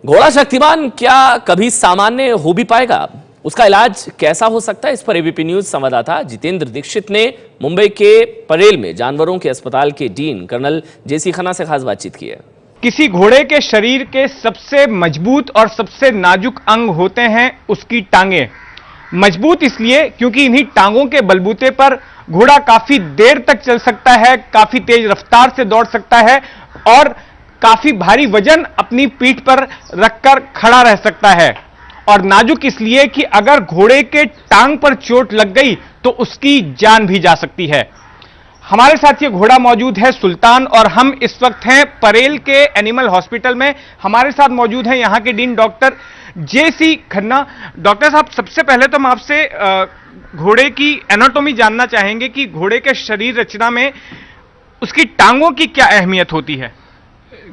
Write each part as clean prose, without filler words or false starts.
घोड़ा शक्तिमान क्या कभी सामान्य हो भी पाएगा? उसका इलाज कैसा हो सकता है? इस पर एबीपी न्यूज संवाददाता जितेंद्र दीक्षित ने मुंबई के परेल में जानवरों के अस्पताल के डीन कर्नल जेसी खन्ना से खास बातचीत की है। किसी घोड़े के शरीर के सबसे मजबूत और सबसे नाजुक अंग होते हैं उसकी टांगें। मजबूत इसलिए क्योंकि इन्हीं टांगों के बलबूते पर घोड़ा काफी देर तक चल सकता है, काफी तेज रफ्तार से दौड़ सकता है और काफी भारी वजन अपनी पीठ पर रखकर खड़ा रह सकता है। और नाजुक इसलिए कि अगर घोड़े के टांग पर चोट लग गई तो उसकी जान भी जा सकती है। हमारे साथ ये घोड़ा मौजूद है सुल्तान, और हम इस वक्त हैं परेल के एनिमल हॉस्पिटल में। हमारे साथ मौजूद हैं यहाँ के डीन डॉक्टर जेसी खन्ना। डॉक्टर साहब, सबसे पहले तो हम आपसे घोड़े की एनाटॉमी जानना चाहेंगे कि घोड़े के शरीर रचना में उसकी टांगों की क्या अहमियत होती है?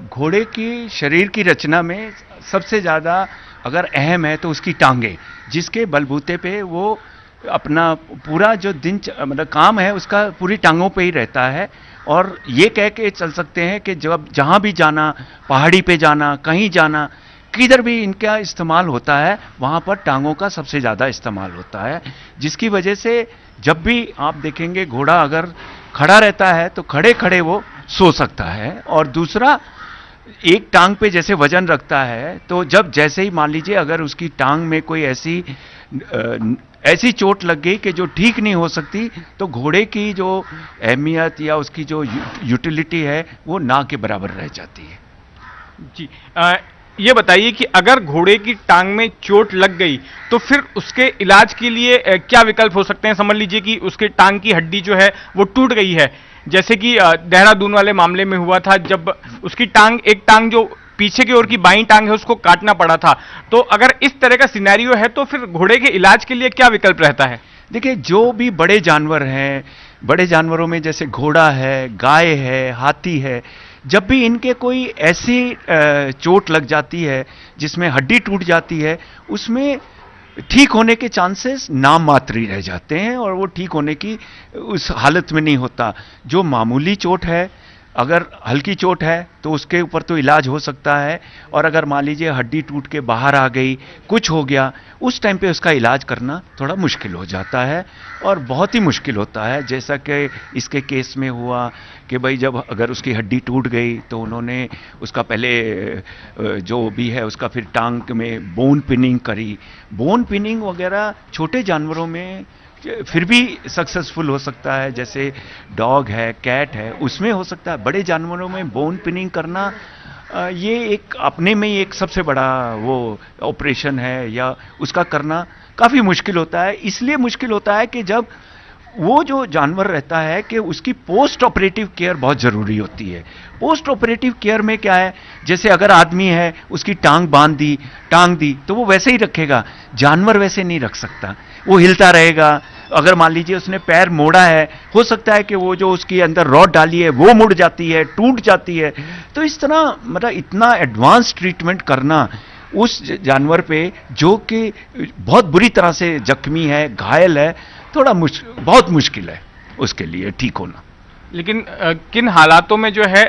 घोड़े की शरीर की रचना में सबसे ज़्यादा अगर अहम है तो उसकी टांगें, जिसके बलबूते पे वो अपना पूरा जो दिन मतलब काम है उसका पूरी टांगों पे ही रहता है। और ये कह के चल सकते हैं कि जब जहाँ भी जाना, पहाड़ी पे जाना, कहीं जाना, किधर भी इनका इस्तेमाल होता है, वहाँ पर टांगों का सबसे ज़्यादा इस्तेमाल होता है। जिसकी वजह से जब भी आप देखेंगे घोड़ा अगर खड़ा रहता है तो खड़े खड़े वो सो सकता है। और दूसरा, एक टांग पे जैसे वजन रखता है तो जब जैसे ही मान लीजिए अगर उसकी टांग में कोई ऐसी चोट लग गई कि जो ठीक नहीं हो सकती, तो घोड़े की जो अहमियत या उसकी जो यूटिलिटी है वो ना के बराबर रह जाती है। जी, ये बताइए कि अगर घोड़े की टांग में चोट लग गई तो फिर उसके इलाज के लिए क्या विकल्प हो सकते हैं? समझ लीजिए कि उसके टांग की हड्डी जो है वो टूट गई है, जैसे कि देहरादून वाले मामले में हुआ था, जब उसकी एक टांग जो पीछे की ओर की बाईं टांग है उसको काटना पड़ा था। तो अगर इस तरह का सिनेरियो है तो फिर घोड़े के इलाज के लिए क्या विकल्प रहता है? देखिए, जो भी बड़े जानवर हैं, बड़े जानवरों में जैसे घोड़ा है, गाय है, हाथी है, जब भी इनके कोई ऐसी चोट लग जाती है जिसमें हड्डी टूट जाती है, उसमें ठीक होने के चांसेस नाम मात्र ही रह जाते हैं और वो ठीक होने की उस हालत में नहीं होता। जो मामूली चोट है, अगर हल्की चोट है तो उसके ऊपर तो इलाज हो सकता है, और अगर मान लीजिए हड्डी टूट के बाहर आ गई, कुछ हो गया, उस टाइम पे उसका इलाज करना थोड़ा मुश्किल हो जाता है और बहुत ही मुश्किल होता है। जैसा कि इसके केस में हुआ कि भाई जब अगर उसकी हड्डी टूट गई तो उन्होंने उसका पहले जो भी है उसका फिर टांग में बोन पिनिंग करी। बोन पिनिंग वगैरह छोटे जानवरों में फिर भी सक्सेसफुल हो सकता है, जैसे डॉग है, कैट है, उसमें हो सकता है। बड़े जानवरों में बोन पिनिंग करना ये एक अपने में ही एक सबसे बड़ा वो ऑपरेशन है, या उसका करना काफ़ी मुश्किल होता है। इसलिए मुश्किल होता है कि जब वो जो जानवर रहता है कि उसकी पोस्ट ऑपरेटिव केयर बहुत ज़रूरी होती है। पोस्ट ऑपरेटिव केयर में क्या है, जैसे अगर आदमी है उसकी टांग टांग दी तो वो वैसे ही रखेगा, जानवर वैसे नहीं रख सकता, वो हिलता रहेगा। अगर मान लीजिए उसने पैर मोड़ा है, हो सकता है कि वो जो उसकी अंदर रॉड डाली है वो मुड़ जाती है, टूट जाती है। तो इस तरह मतलब इतना एडवांस ट्रीटमेंट करना उस जानवर पे जो कि बहुत बुरी तरह से जख्मी है, घायल है, थोड़ा बहुत मुश्किल है उसके लिए ठीक होना। लेकिन किन हालातों में जो है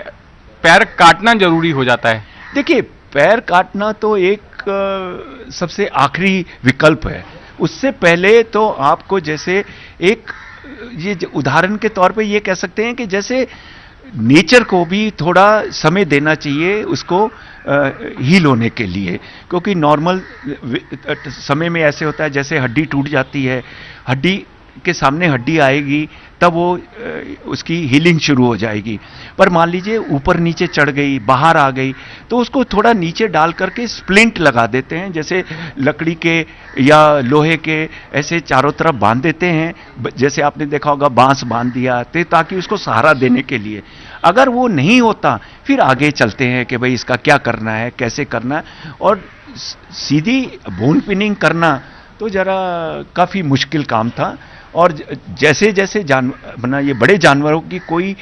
पैर काटना जरूरी हो जाता है? देखिए, पैर काटना तो एक सबसे आखिरी विकल्प है। उससे पहले तो आपको जैसे एक ये उदाहरण के तौर पे ये कह सकते हैं कि जैसे नेचर को भी थोड़ा समय देना चाहिए उसको हील होने के लिए, क्योंकि नॉर्मल समय में ऐसे होता है जैसे हड्डी टूट जाती है, हड्डी के सामने हड्डी आएगी तब वो उसकी हीलिंग शुरू हो जाएगी। पर मान लीजिए ऊपर नीचे चढ़ गई, बाहर आ गई, तो उसको थोड़ा नीचे डाल करके स्प्लिंट लगा देते हैं, जैसे लकड़ी के या लोहे के ऐसे चारों तरफ बांध देते हैं, जैसे आपने देखा होगा बांस बांध दिया ताकि उसको सहारा देने के लिए। अगर वो नहीं होता फिर आगे चलते हैं कि भाई इसका क्या करना है, कैसे करना है। और सीधी बोन पिनिंग करना तो जरा काफ़ी मुश्किल काम था। और जैसे जैसे ये बड़े जानवरों की कोई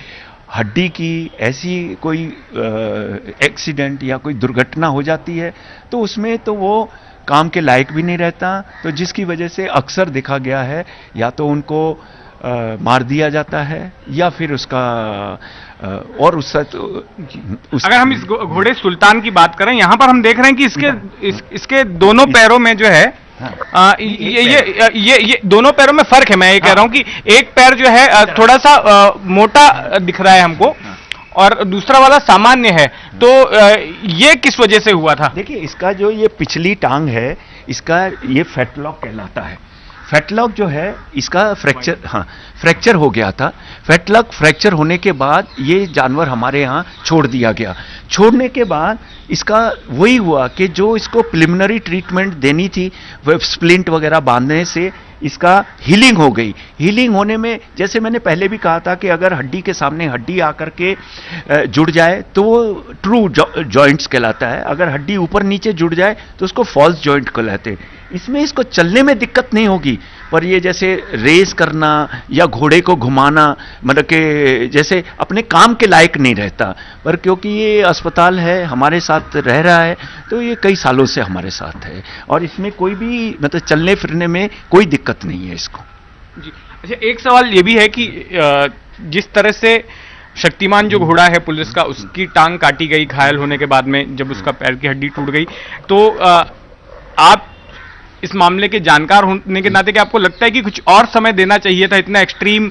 हड्डी की ऐसी कोई एक्सीडेंट या कोई दुर्घटना हो जाती है तो उसमें तो वो काम के लायक भी नहीं रहता, तो जिसकी वजह से अक्सर देखा गया है या तो उनको मार दिया जाता है या फिर उसका और अगर हम इस घोड़े सुल्तान की बात करें, यहाँ पर हम देख रहे हैं कि इसके दोनों पैरों में जो है ये दोनों पैरों में फर्क है। मैं ये कह रहा हूँ कि एक पैर जो है थोड़ा सा मोटा दिख रहा है हमको और दूसरा वाला सामान्य है, तो ये किस वजह से हुआ था? देखिए, इसका जो ये पिछली टांग है, इसका ये फेटलॉक कहलाता है। फेटलॉक जो है इसका फ्रैक्चर हो गया था। फेटलॉक फ्रैक्चर होने के बाद ये जानवर हमारे यहाँ छोड़ दिया गया। छोड़ने के बाद इसका वही हुआ कि जो इसको प्रिलिमिनरी ट्रीटमेंट देनी थी, वो स्प्लिंट वगैरह बांधने से इसका हीलिंग हो गई। हीलिंग होने में, जैसे मैंने पहले भी कहा था कि अगर हड्डी के सामने हड्डी आकर के जुड़ जाए तो वो ट्रू जॉइंट्स कहलाता है। अगर हड्डी ऊपर नीचे जुड़ जाए तो उसको फॉल्स जॉइंट कहलाते हैं। इसमें इसको चलने में दिक्कत नहीं होगी, पर ये जैसे रेस करना या घोड़े को घुमाना, मतलब कि जैसे अपने काम के लायक नहीं रहता। पर क्योंकि ये अस्पताल है, हमारे साथ रह रहा है, तो ये कई सालों से हमारे साथ है और इसमें कोई भी मतलब चलने फिरने में कोई दिक्कत नहीं है इसको। जी, अच्छा, एक सवाल ये भी है कि जिस तरह से शक्तिमान जो घोड़ा है पुलिस का, उसकी टांग काटी गई घायल होने के बाद में, जब उसका पैर की हड्डी टूट गई, तो आप इस मामले के जानकार होने के नाते, कि आपको लगता है कि कुछ और समय देना चाहिए था इतना एक्सट्रीम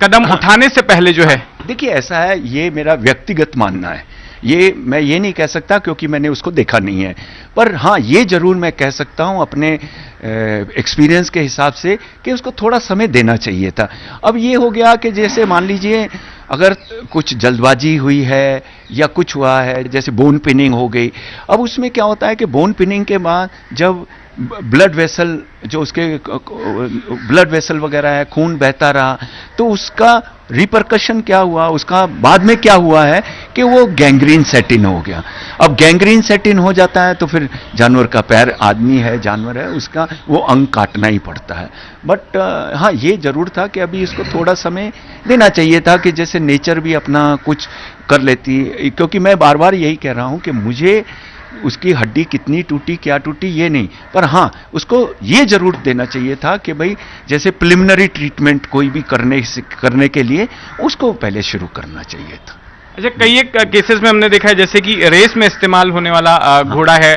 कदम उठाने से पहले जो है? देखिए, ऐसा है, ये मेरा व्यक्तिगत मानना है, ये मैं ये नहीं कह सकता क्योंकि मैंने उसको देखा नहीं है। पर हाँ, ये जरूर मैं कह सकता हूं अपने एक्सपीरियंस के हिसाब से कि उसको थोड़ा समय देना चाहिए था। अब ये हो गया कि जैसे मान लीजिए अगर कुछ जल्दबाजी हुई है या कुछ हुआ है, जैसे बोन पिनिंग हो गई। अब उसमें क्या होता है कि बोन पिनिंग के बाद जब ब्लड वेसल, जो उसके ब्लड वेसल वगैरह है, खून बहता रहा, तो उसका रिपरकशन क्या हुआ, उसका बाद में क्या हुआ है कि वो गैंग्रीन सेट इन हो गया। अब गैंग्रीन सेट इन हो जाता है तो फिर जानवर का पैर, आदमी है, जानवर है, उसका वो अंग काटना ही पड़ता है। बट हाँ, ये जरूर था कि अभी इसको थोड़ा समय देना चाहिए था कि जैसे नेचर भी अपना कुछ कर लेती। क्योंकि मैं बार बार यही कह रहा हूं कि मुझे उसकी हड्डी कितनी टूटी क्या टूटी ये नहीं, पर हाँ, उसको ये जरूर देना चाहिए था कि भाई जैसे प्रिलिमिनरी ट्रीटमेंट कोई भी करने के लिए उसको पहले शुरू करना चाहिए था। अच्छा, कई एक केसेस में हमने देखा है, जैसे कि रेस में इस्तेमाल होने वाला घोड़ा है,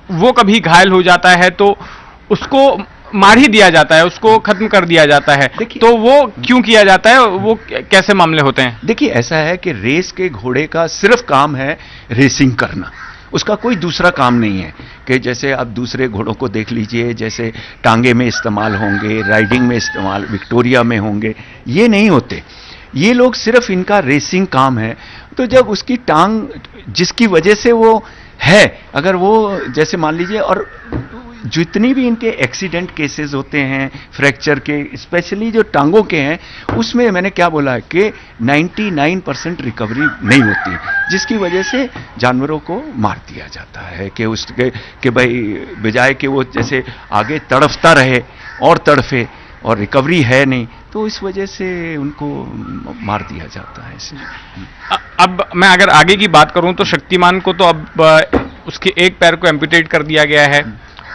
वो कभी घायल हो जाता है तो उसको मार ही दिया जाता है, उसको खत्म कर दिया जाता है। तो वो क्यों किया जाता है, वो कैसे मामले होते हैं? देखिए, ऐसा है कि रेस के घोड़े का सिर्फ काम है रेसिंग करना, उसका कोई दूसरा काम नहीं है। कि जैसे आप दूसरे घोड़ों को देख लीजिए, जैसे टांगे में इस्तेमाल होंगे, राइडिंग में इस्तेमाल, विक्टोरिया में होंगे, ये नहीं होते। ये लोग सिर्फ, इनका रेसिंग काम है। तो जब उसकी टांग, जिसकी वजह से वो है, अगर वो जैसे मान लीजिए, और जितनी भी इनके एक्सीडेंट केसेस होते हैं फ्रैक्चर के, स्पेशली जो टांगों के हैं, उसमें मैंने क्या बोला है कि 99% रिकवरी नहीं होती, जिसकी वजह से जानवरों को मार दिया जाता है कि उसके कि भाई बजाय कि वो जैसे आगे तड़फता रहे और तड़फे, और रिकवरी है नहीं, तो इस वजह से उनको मार दिया जाता है। अब मैं अगर आगे की बात करूं तो शक्तिमान को तो अब उसके एक पैर को एम्पुटेट कर दिया गया है,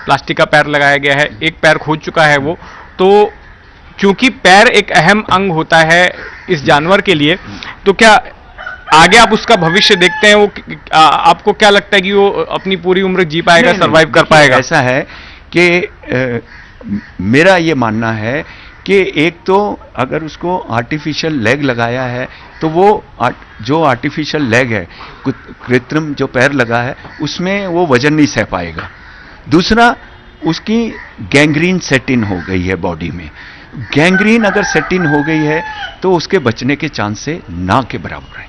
प्लास्टिक का पैर लगाया गया है, एक पैर खोज चुका है वो। तो क्योंकि पैर एक अहम अंग होता है इस जानवर के लिए, तो क्या आगे आप उसका भविष्य देखते हैं? वो आपको क्या लगता है कि वो अपनी पूरी उम्र जी पाएगा, सर्वाइव कर पाएगा? ऐसा है कि मेरा ये मानना है कि एक तो अगर उसको आर्टिफिशियल लेग लगाया है तो वो जो आर्टिफिशियल लेग है, कृत्रिम जो पैर लगा है, उसमें वो वजन नहीं सह पाएगा। दूसरा, उसकी गैंग्रीन सेट इन हो गई है बॉडी में। गैंग्रीन अगर सेट इन हो गई है तो उसके बचने के चांस से ना के बराबर है,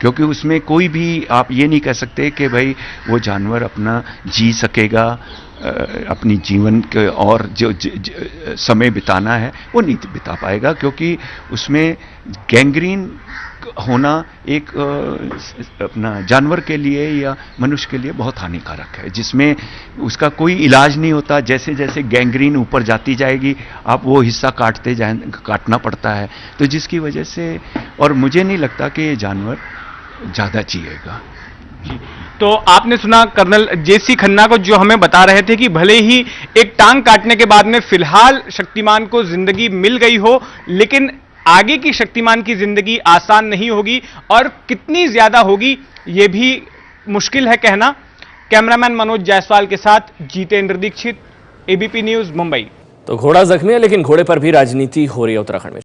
क्योंकि उसमें कोई भी आप ये नहीं कह सकते कि भाई वो जानवर अपना जी सकेगा, अपनी जीवन के और जो समय बिताना है वो नहीं बिता पाएगा, क्योंकि उसमें गैंग्रीन होना एक अपना जानवर के लिए या मनुष्य के लिए बहुत हानिकारक है, जिसमें उसका कोई इलाज नहीं होता। जैसे जैसे गैंग्रीन ऊपर जाती जाएगी, आप वो हिस्सा काटना पड़ता है, तो जिसकी वजह से, और मुझे नहीं लगता कि ये जानवर ज़्यादा जिएगा। तो आपने सुना कर्नल जेसी खन्ना को, जो हमें बता रहे थे कि भले ही एक टांग काटने के बाद में फिलहाल शक्तिमान को जिंदगी मिल गई हो, लेकिन आगे की शक्तिमान की जिंदगी आसान नहीं होगी और कितनी ज्यादा होगी यह भी मुश्किल है कहना। कैमरामैन मनोज जायसवाल के साथ जितेंद्र दीक्षित, एबीपी न्यूज, मुंबई। तो घोड़ा जख्मी है, लेकिन घोड़े पर भी राजनीति हो रही है उत्तराखंड में।